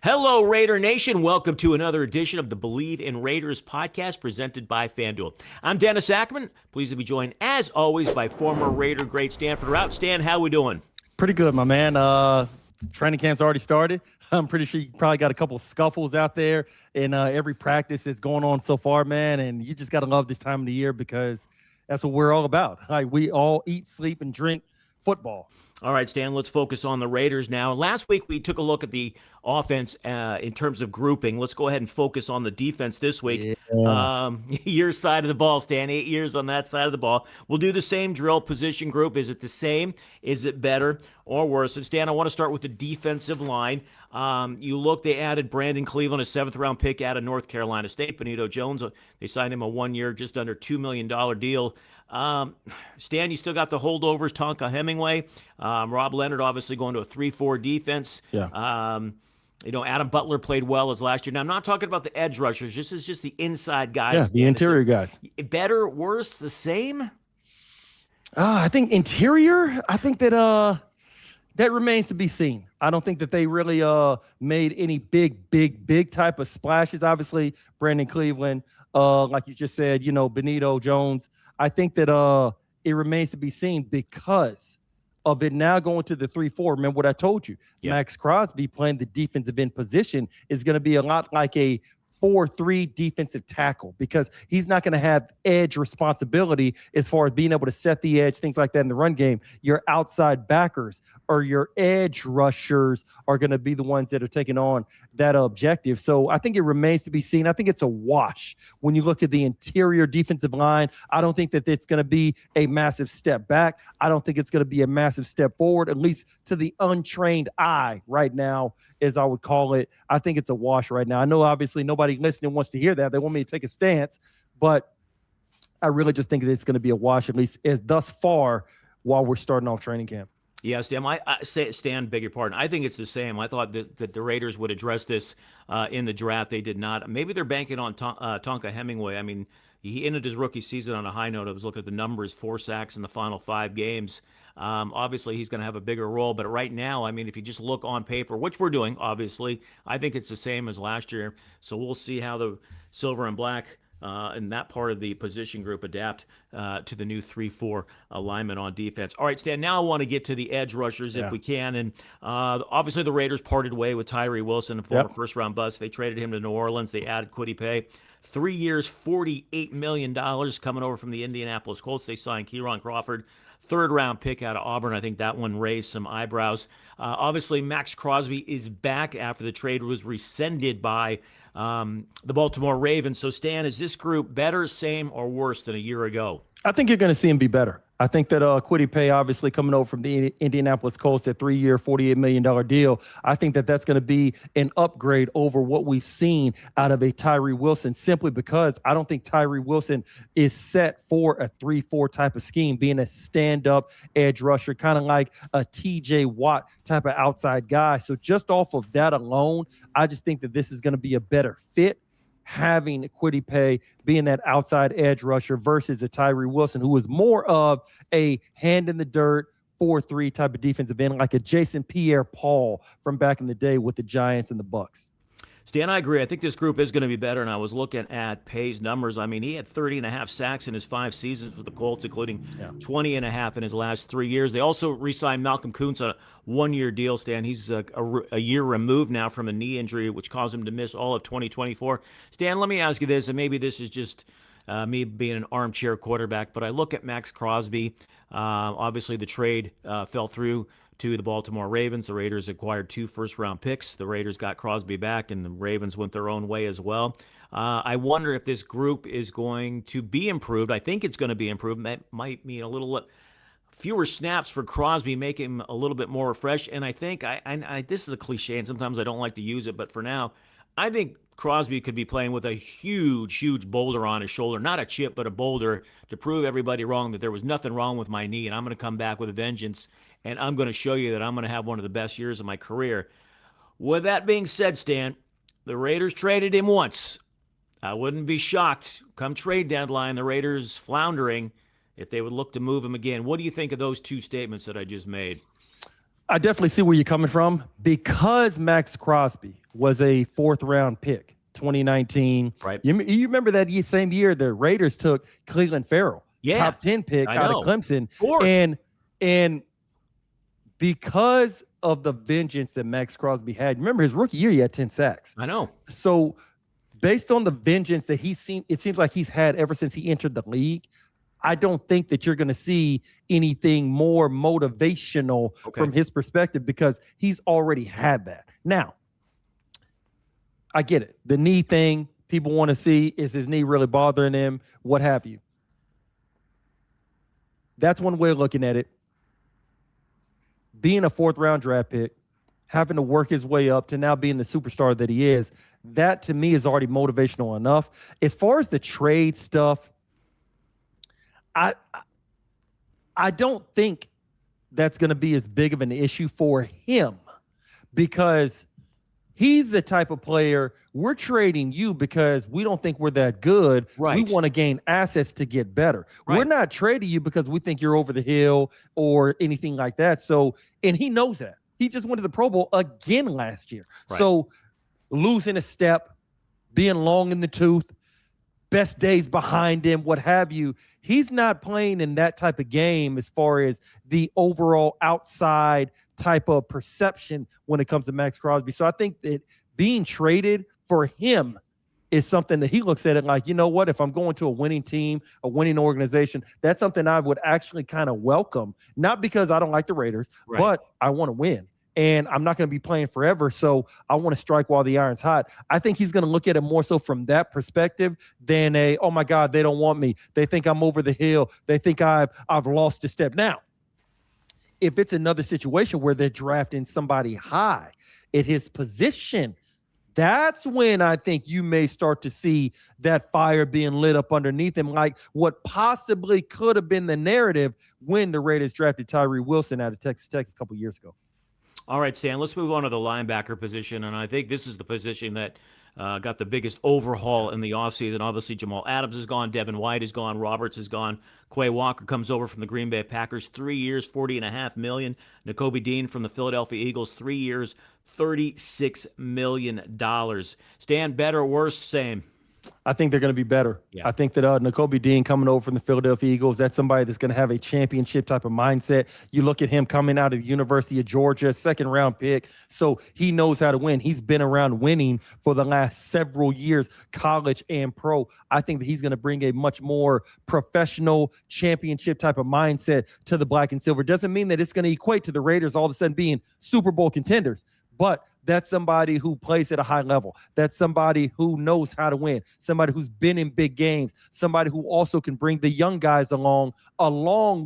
Hello, Raider Nation. Welcome to another edition of the Believe in Raiders podcast presented by FanDuel. I'm Dennis Ackerman, pleased to be joined, as always, by former Raider great Stanford Route. Stan, how we doing? Pretty good, my man. Training camp's already started. I'm pretty sure you probably got a couple of scuffles out there in every practice that's going on so far, man. And you just got to love this time of the year because that's what we're all about. Like, we all eat, sleep, and drink football. All right, Stan, let's focus on the Raiders now. Last week, we took a look at the offense in terms of grouping. Let's go ahead and focus on the defense this week. Yeah. Your side of the ball, Stan, 8 years on that side of the ball. We'll do the same drill position group. Is it the same? Is it better or worse? And Stan, I want to start with the defensive line. You look, they added Brandon Cleveland, a seventh-round pick out of North Carolina State. Benito Jones, they signed him a one-year, just under $2 million deal. Stan, you still got the holdovers, Tonka Hemingway. Rob Leonard obviously going to a 3-4 defense. Yeah. Adam Butler played well as last year. Now, I'm not talking about the edge rushers. This is just the inside guys. Yeah, the interior guys. Better, worse, the same? I think interior, that remains to be seen. I don't think that they really made any big type of splashes. Obviously, Brandon Cleveland, like you just said, Benito Jones. I think that it remains to be seen because of it now going to the 3-4. Remember what I told you. Yep. Max Crosby playing the defensive end position is going to be a lot like a 4-3 defensive tackle because he's not going to have edge responsibility as far as being able to set the edge, things like that in the run game. Your outside backers or your edge rushers are going to be the ones that are taking on that objective. So I think it remains to be seen. I think it's a wash when you look at the interior defensive line. I don't think that it's going to be a massive step back. I don't think it's going to be a massive step forward, at least to the untrained eye right now, as I would call it. I think it's a wash right now. I know obviously nobody listening wants to hear that. They want me to take a stance, but I really just think that it's going to be a wash, at least as thus far while we're starting off training camp. Yeah, Stan, beg your pardon. I think it's the same. I thought that the Raiders would address this in the draft. They did not. Maybe they're banking on Tonka Hemingway. I mean, he ended his rookie season on a high note. I was looking at the numbers, 4 sacks in the final 5 games. Obviously, he's going to have a bigger role. But right now, I mean, if you just look on paper, which we're doing, obviously, I think it's the same as last year. So we'll see how the silver and black and that part of the position group adapt to the new 3-4 alignment on defense. All right, Stan, now I want to get to the edge rushers if we can. And obviously the Raiders parted way with Tyree Wilson, a former first-round bust. They traded him to New Orleans. They added Kwity Paye. 3 years, $48 million coming over from the Indianapolis Colts. They signed Kieron Crawford, third-round pick out of Auburn. I think that one raised some eyebrows. Obviously, Max Crosby is back after the trade was rescinded by the Baltimore Ravens. So, Stan, is this group better, same, or worse than a year ago? I think you're going to see him be better. I think that Kwity Paye, obviously coming over from the Indianapolis Colts, that 3-year, $48 million deal, I think that that's going to be an upgrade over what we've seen out of a Tyree Wilson, simply because I don't think Tyree Wilson is set for a 3-4 type of scheme, being a stand-up edge rusher, kind of like a TJ Watt type of outside guy. So just off of that alone, I just think that this is going to be a better fit, having Kwity Paye being that outside edge rusher versus a Tyree Wilson, who is more of a hand in the dirt 4-3 type of defensive end, like a Jason Pierre-Paul from back in the day with the Giants and the Bucks. Stan, I agree. I think this group is going to be better, and I was looking at Paye's numbers. I mean, he had 30.5 sacks in his 5 seasons with the Colts, including 20.5 in his last 3 years. They also re-signed Malcolm Kuntz on a one-year deal, Stan. He's a year removed now from a knee injury, which caused him to miss all of 2024. Stan, let me ask you this, and maybe this is just me being an armchair quarterback, but I look at Max Crosby. Obviously, the trade fell through to the Baltimore Ravens. The Raiders acquired 2 first-round picks. The Raiders got Crosby back, and the Ravens went their own way as well. I wonder if this group is going to be improved. I think it's going to be improved. That might mean a little fewer snaps for Crosby, make him a little bit more refreshed. And I think, this is a cliche, and sometimes I don't like to use it, but for now, I think Crosby could be playing with a huge boulder on his shoulder. Not a chip, but a boulder to prove everybody wrong that there was nothing wrong with my knee, and I'm going to come back with a vengeance, and I'm going to show you that I'm going to have one of the best years of my career. With that being said, Stan, the Raiders traded him once. I wouldn't be shocked, come trade deadline, the Raiders floundering, if they would look to move him again. What do you think of those 2 statements that I just made? I definitely see where you're coming from because Max Crosby was a 4th-round pick, 2019. Right. You remember that same year the Raiders took Cleveland Farrell, top 10 pick out of Clemson, and because of the vengeance that Max Crosby had, remember his rookie year he had 10 sacks. I know. So based on the vengeance that it seems like he's had ever since he entered the league, I don't think that you're going to see anything more motivational from his perspective because he's already had that. Now, I get it. The knee thing, people want to see, is his knee really bothering him? What have you? That's one way of looking at it. Being a 4th-round draft pick, having to work his way up to now being the superstar that he is, that to me is already motivational enough. As far as the trade stuff, I don't think that's going to be as big of an issue for him because he's the type of player, we're trading you because we don't think we're that good. Right. We want to gain assets to get better. Right. We're not trading you because we think you're over the hill or anything like that. So, and he knows that. He just went to the Pro Bowl again last year. Right. So losing a step, being long in the tooth, best days behind him, what have you. He's not playing in that type of game as far as the overall outside type of perception when it comes to Max Crosby. So I think that being traded for him is something that he looks at it like, you know what, if I'm going to a winning team, a winning organization, that's something I would actually kind of welcome. Not because I don't like the Raiders, but I want to win. And I'm not going to be playing forever, so I want to strike while the iron's hot. I think he's going to look at it more so from that perspective than oh, my God, they don't want me. They think I'm over the hill. They think I've lost a step. Now, if it's another situation where they're drafting somebody high at his position, that's when I think you may start to see that fire being lit up underneath him, like what possibly could have been the narrative when the Raiders drafted Tyree Wilson out of Texas Tech a couple years ago. All right, Stan, let's move on to the linebacker position, and I think this is the position that got the biggest overhaul in the offseason. Obviously, Jamal Adams is gone, Devin White is gone, Roberts is gone, Quay Walker comes over from the Green Bay Packers, 3 years, $40.5 million. Nakobe Dean from the Philadelphia Eagles, 3 years, $36 million. Stan, better or worse, same? I think they're going to be better. Yeah. I think that Nakobe Dean coming over from the Philadelphia Eagles, that's somebody that's going to have a championship type of mindset. You look at him coming out of the University of Georgia, 2nd-round pick, so he knows how to win. He's been around winning for the last several years, college and pro. I think that he's going to bring a much more professional championship type of mindset to the black and silver. Doesn't mean that it's going to equate to the Raiders all of a sudden being Super Bowl contenders, but that's somebody who plays at a high level. That's somebody who knows how to win, somebody who's been in big games, somebody who also can bring the young guys along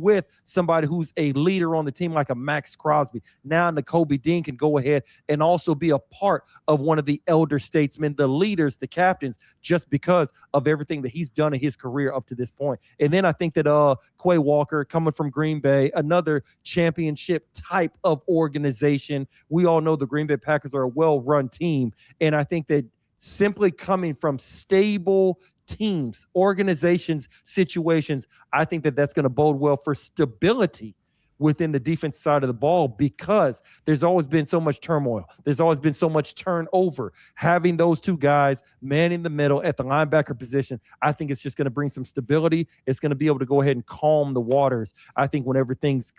with somebody who's a leader on the team like a Max Crosby. Now Nakobe Dean can go ahead and also be a part of one of the elder statesmen, the leaders, the captains, just because of everything that he's done in his career up to this point. And then I think that Quay Walker coming from Green Bay, another championship type of organization. We all know the Green Bay Packers are a well-run team, and I think that simply coming from stable teams, organizations, situations, I think that that's going to bode well for stability within the defense side of the ball because there's always been so much turmoil. There's always been so much turnover. Having those two guys manning the middle at the linebacker position, I think it's just going to bring some stability. It's going to be able to go ahead and calm the waters. I think whenever things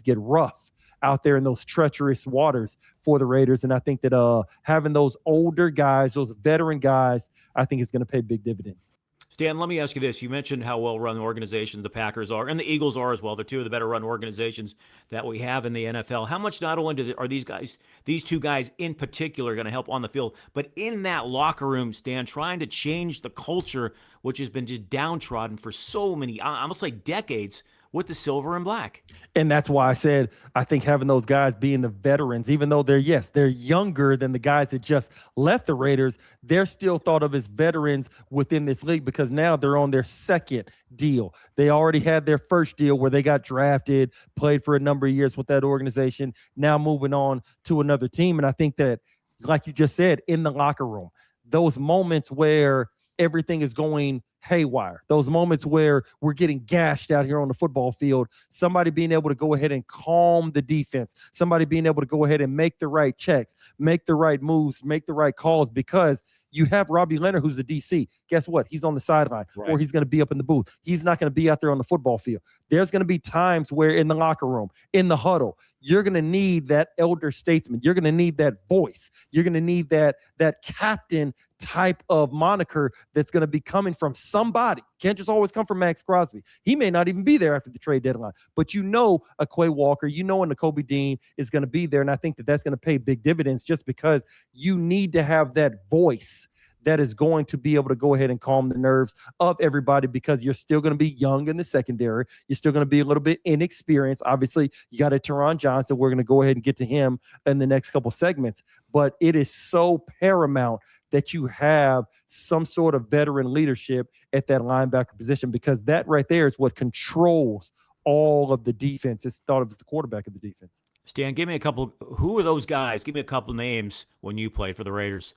get rough out there in those treacherous waters for the Raiders. And I think that having those older guys, those veteran guys, I think is going to pay big dividends. Stan, let me ask you this. You mentioned how well-run organizations the Packers are, and the Eagles are as well. They're two of the better-run organizations that we have in the NFL. How much not only are these two guys in particular, going to help on the field, but in that locker room, Stan, trying to change the culture, which has been just downtrodden for so many, almost like decades, with the silver and black. And that's why I said I think having those guys being the veterans, even though they're younger than the guys that just left the Raiders, they're still thought of as veterans within this league because now they're on their 2nd deal. They already had their 1st deal where they got drafted, played for a number of years with that organization, now moving on to another team. And I think that, like you just said, in the locker room, those moments where everything is going haywire, those moments where we're getting gashed out here on the football field, somebody being able to go ahead and calm the defense, somebody being able to go ahead and make the right checks, make the right moves, make the right calls, because you have Robbie Leonard, who's the DC. Guess what? He's on the sideline, or he's going to be up in the booth. He's not going to be out there on the football field. There's going to be times where in the locker room, in the huddle, you're going to need that elder statesman. You're going to need that voice. You're going to need that captain type of moniker that's going to be coming from somebody. Can't just always come from Max Crosby. He may not even be there after the trade deadline, but a Quay Walker, and Nakobe Dean is going to be there. And I think that's going to pay big dividends, just because you need to have that voice that is going to be able to go ahead and calm the nerves of everybody, because you're still going to be young in the secondary. You're still going to be a little bit inexperienced. Obviously, you got a Teron Johnson. We're going to go ahead and get to him in the next couple segments, but it is so paramount that you have some sort of veteran leadership at that linebacker position, because that right there is what controls all of the defense. It's thought of as the quarterback of the defense. Stan, give me a couple. Who are those guys? Give me a couple names when you played for the Raiders.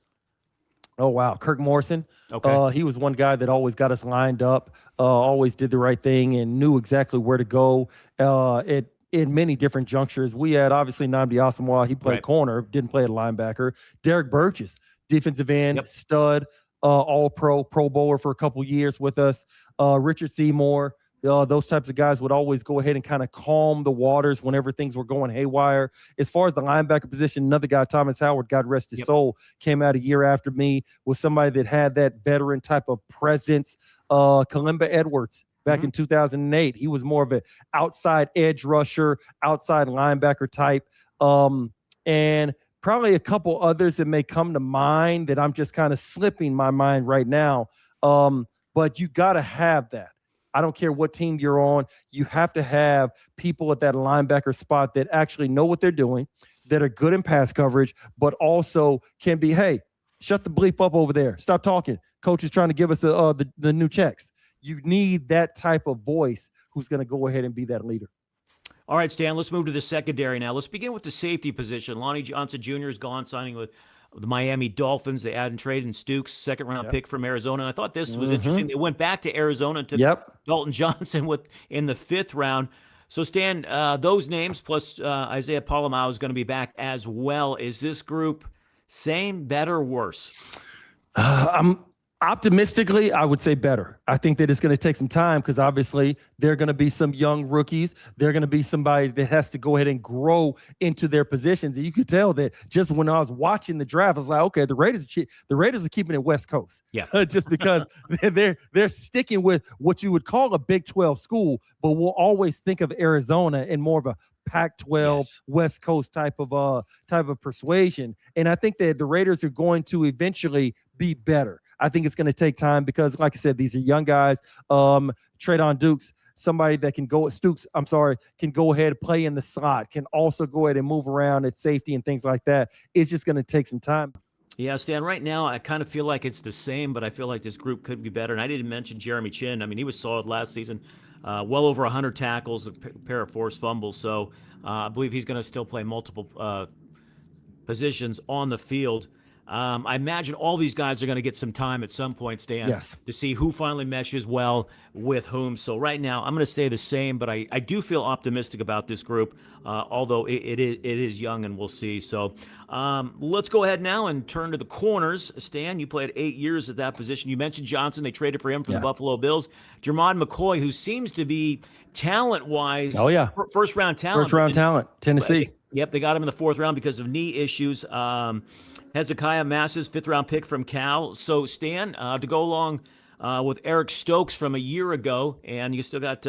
Oh, wow. Kirk Morrison. Okay. He was one guy that always got us lined up, always did the right thing and knew exactly where to go in many different junctures. We had obviously Nnamdi Asomugha. He played corner, didn't play at linebacker. Derek Burgess, defensive end, stud, all-pro, Pro Bowler for a couple years with us. Richard Seymour. Those types of guys would always go ahead and kind of calm the waters whenever things were going haywire. As far as the linebacker position, another guy, Thomas Howard, God rest his soul, came out a year after me, was somebody that had that veteran type of presence. Kalimba Edwards, back in 2008, he was more of an outside edge rusher, outside linebacker type. And probably a couple others that may come to mind that I'm just kind of slipping my mind right now. But you got to have that. I don't care what team you're on. You have to have people at that linebacker spot that actually know what they're doing, that are good in pass coverage, but also can be, hey, shut the bleep up over there. Stop talking. Coach is trying to give us the new checks. You need that type of voice who's going to go ahead and be that leader. All right, Stan, let's move to the secondary now. Let's begin with the safety position. Lonnie Johnson Jr. is gone, signing with the Miami Dolphins. They added and traded Stukes, second-round pick from Arizona. And I thought this was interesting. They went back to Arizona and took Dalton Johnson in the 5th round. So, Stan, those names plus Isaiah Pola-Mao is going to be back as well. Is this group same, better, worse? Optimistically, I would say better. I think that it's going to take some time, because obviously there are going to be some young rookies. They're going to be somebody that has to go ahead and grow into their positions. And you could tell that just when I was watching the draft, I was like, okay, the Raiders are keeping it West Coast. Yeah. Just because they're sticking with what you would call a Big 12 school, but we'll always think of Arizona in more of a Pac-12 West Coast type of persuasion. And I think that the Raiders are going to eventually be better. I think it's going to take time because, like I said, these are young guys. Traydon Dukes, somebody that can go can go ahead and play in the slot, can also go ahead and move around at safety and things like that. It's just going to take some time. Yeah, Stan, right now I kind of feel like it's the same, but I feel like this group could be better. And I didn't mention Jeremy Chin. I mean, he was solid last season, well over 100 tackles, a pair of forced fumbles. So I believe he's going to still play multiple positions on the field. I imagine all these guys are going to get some time at some point, Stan, to see who finally meshes well with whom. So right now, I'm going to stay the same, but I do feel optimistic about this group, although it is young, and we'll see. So let's go ahead now and turn to the corners. Stan, you played 8 years at that position. You mentioned Johnson. They traded for him from the Buffalo Bills. Jermod McCoy, who seems to be talent-wise, first-round talent. First-round talent, Tennessee. Yep, they got him in the 4th round because of knee issues. Hezekiah Masses, 5th-round pick from Cal. So, Stan, to go along with Eric Stokes from a year ago, and you still got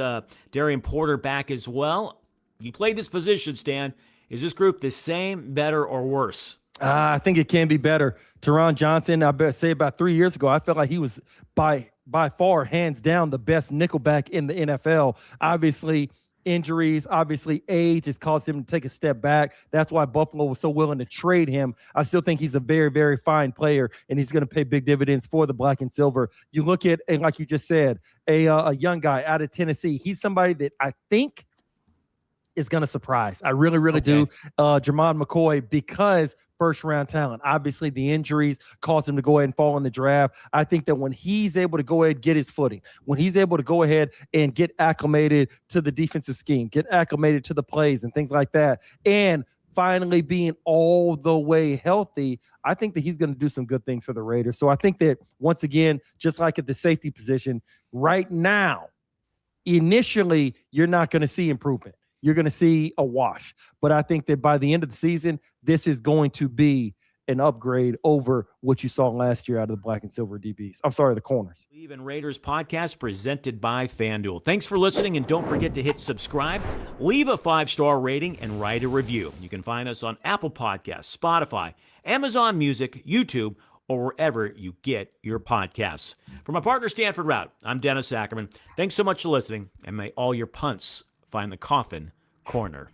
Darian Porter back as well. You played this position, Stan. Is this group the same, better, or worse? I think it can be better. Teron Johnson, I bet say about 3 years ago, I felt like he was by far, hands down, the best nickelback in the NFL. Obviously, injuries, obviously age has caused him to take a step back. That's why Buffalo was so willing to trade him. I still think he's a very, very fine player, and he's going to pay big dividends for the black and silver. You look at, and like you just said, a young guy out of Tennessee. He's somebody that I think is going to surprise. I really, really do. Jermon McCoy, because first-round talent. Obviously, the injuries caused him to go ahead and fall in the draft. I think that when he's able to go ahead and get his footing, when he's able to go ahead and get acclimated to the defensive scheme, get acclimated to the plays and things like that, and finally being all the way healthy, I think that he's going to do some good things for the Raiders. So I think that, once again, just like at the safety position, right now, initially, you're not going to see improvement. You're going to see a wash. But I think that by the end of the season, this is going to be an upgrade over what you saw last year out of the black and silver DBs. I'm sorry, the corners. Believe in Raiders podcast presented by FanDuel. Thanks for listening, and don't forget to hit subscribe, leave a 5-star rating, and write a review. You can find us on Apple Podcasts, Spotify, Amazon Music, YouTube, or wherever you get your podcasts. For my partner, Stanford Route, I'm Dennis Ackerman. Thanks so much for listening, and may all your punts find the coffin corner.